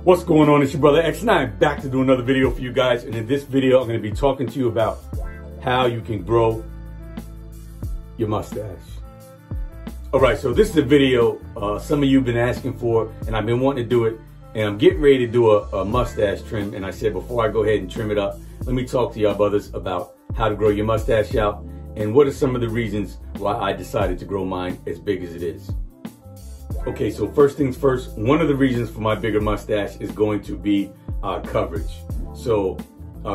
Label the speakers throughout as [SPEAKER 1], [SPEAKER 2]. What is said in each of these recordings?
[SPEAKER 1] What's going on? It's your brother X, and I'm back to do another video for you guys. And in this video, I'm going to be talking to you about how you can grow your mustache. All right, so this is a video some of you have been asking for, and I've been wanting to do it. And I'm getting ready to do a mustache trim. And I said, before I go ahead and trim it up, let me talk to y'all brothers about how to grow your mustache out and what are some of the reasons why I decided to grow mine as big as it is. Okay, so first things first, one of the reasons for my bigger mustache is going to be coverage. So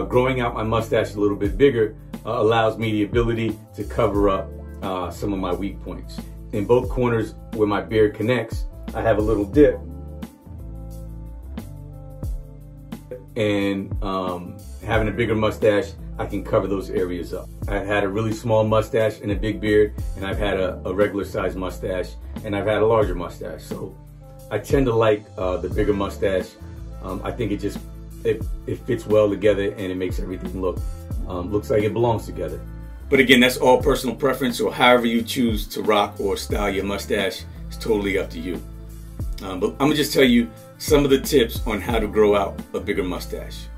[SPEAKER 1] growing out my mustache a little bit bigger allows me the ability to cover up some of my weak points. In both corners where my beard connects, I have a little dip. And having a bigger mustache, I can cover those areas up. I've had a really small mustache and a big beard, and I've had a regular sized mustache, and I've had a larger mustache. So I tend to like the bigger mustache. I think it fits well together, and it makes everything looks like it belongs together. But again, that's all personal preference, so however you choose to rock or style your mustache is totally up to you. But I'm gonna just tell you some of the tips on how to grow out a bigger mustache.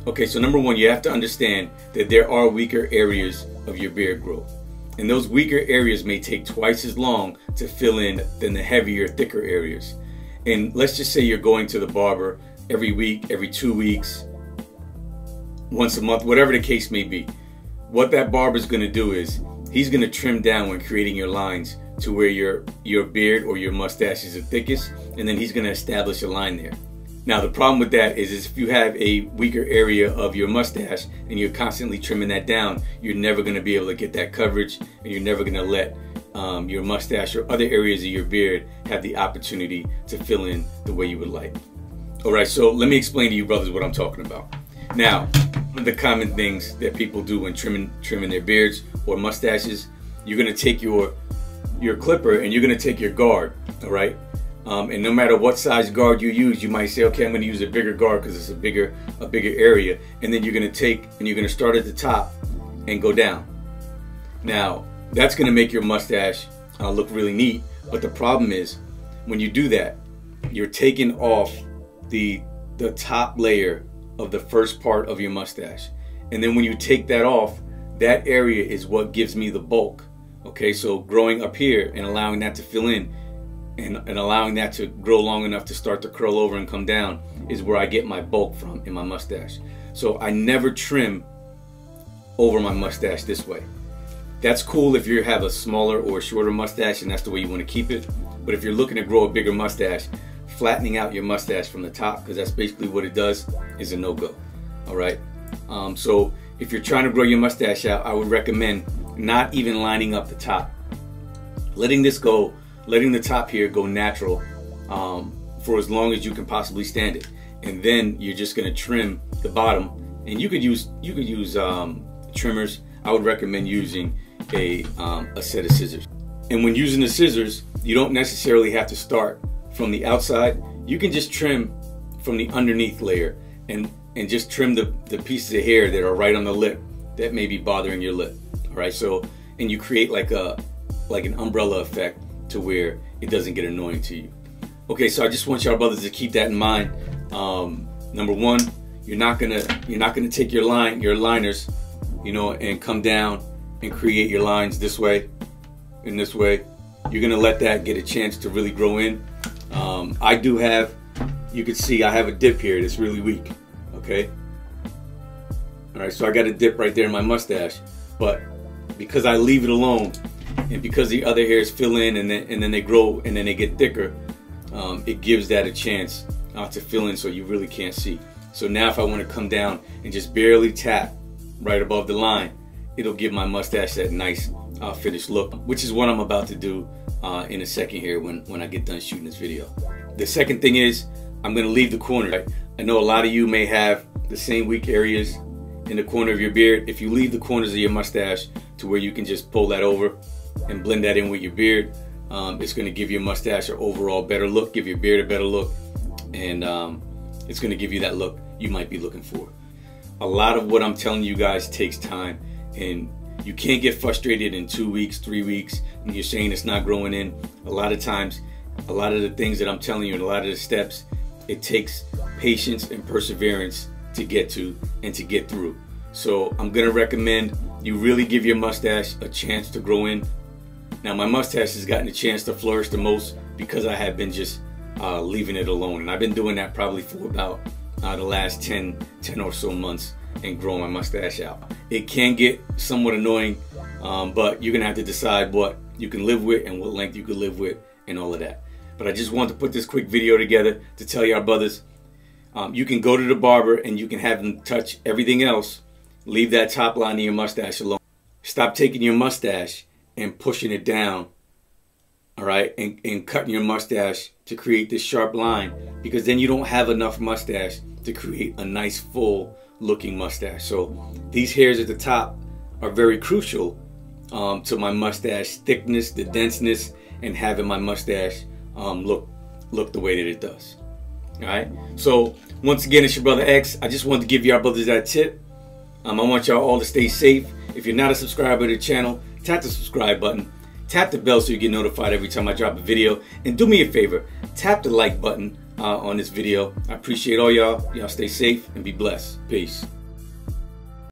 [SPEAKER 1] Okay, so number one, you have to understand that there are weaker areas of your beard growth. And those weaker areas may take twice as long to fill in than the heavier, thicker areas. And let's just say you're going to the barber every week, every 2 weeks, once a month, whatever the case may be. What that barber is going to do is he's going to trim down when creating your lines to where your beard or your mustache is the thickest, and then he's going to establish a line there. Now the problem with that is if you have a weaker area of your mustache and you're constantly trimming that down, you're never going to be able to get that coverage, and you're never going to let your mustache or other areas of your beard have the opportunity to fill in the way you would like. Alright, so let me explain to you brothers what I'm talking about. Now, one of the common things that people do when trimming their beards or mustaches, you're going to take your clipper and you're going to take your guard, alright? And no matter what size guard you use, you might say, okay, I'm going to use a bigger guard because it's a bigger area. And then you're going to take and you're going to start at the top and go down. Now, that's going to make your mustache look really neat. But the problem is, when you do that, you're taking off the top layer of the first part of your mustache. And then when you take that off, that area is what gives me the bulk. Okay, so growing up here and allowing that to fill in, and allowing that to grow long enough to start to curl over and come down is where I get my bulk from in my mustache. So I never trim over my mustache this way. That's cool if you have a smaller or shorter mustache and that's the way you want to keep it. But if you're looking to grow a bigger mustache, flattening out your mustache from the top, because that's basically what it does, is a no-go. Alright, so if you're trying to grow your mustache out, I would recommend not even lining up the top. Letting the top here go natural for as long as you can possibly stand it, and then you're just going to trim the bottom. And you could use trimmers. I would recommend using a set of scissors. And when using the scissors, you don't necessarily have to start from the outside. You can just trim from the underneath layer and just trim the pieces of hair that are right on the lip that may be bothering your lip. All right, so and you create like an umbrella effect to where it doesn't get annoying to you. Okay, so I just want y'all brothers to keep that in mind. Number one, you're not gonna take your liners, you know, and come down and create your lines this way and this way. You're gonna let that get a chance to really grow in. I do have, you can see I have a dip here that's really weak. Okay. All right, so I got a dip right there in my mustache, but because I leave it alone, and because the other hairs fill in and then they grow and then they get thicker, it gives that a chance to fill in so you really can't see. So now if I want to come down and just barely tap right above the line, it'll give my mustache that nice finished look, which is what I'm about to do in a second here when I get done shooting this video. The second thing is I'm going to leave the corner. I know a lot of you may have the same weak areas in the corner of your beard. If you leave the corners of your mustache to where you can just pull that over and blend that in with your beard, it's going to give your mustache an overall better look, give your beard a better look, and it's going to give you that look you might be looking for. A lot of what I'm telling you guys takes time, and you can't get frustrated in 2 weeks, 3 weeks, and you're saying it's not growing in. A lot of times, a lot of the things that I'm telling you and a lot of the steps, it takes patience and perseverance to get to and to get through. So I'm gonna recommend you really give your mustache a chance to grow in. Now my mustache has gotten a chance to flourish the most because I have been just leaving it alone, and I've been doing that probably for about the last 10 or so months and growing my mustache out. It can get somewhat annoying, but you're gonna have to decide what you can live with and what length you can live with and all of that. But I just wanted to put this quick video together to tell y'all brothers, you can go to the barber and you can have them touch everything else. Leave that top line of your mustache alone. Stop taking your mustache and pushing it down, all right, and cutting your mustache to create this sharp line, because then you don't have enough mustache to create a nice full looking mustache. So these hairs at the top are very crucial to my mustache thickness, the denseness, and having my mustache look the way that it does. All right, so once again, it's your brother X. I just wanted to give y'all brothers that tip. I want y'all all to stay safe. If you're not a subscriber to the channel, tap the subscribe button, tap the bell so you get notified every time I drop a video, and do me a favor, tap the like button on this video. I appreciate all y'all. Y'all stay safe and be blessed. Peace.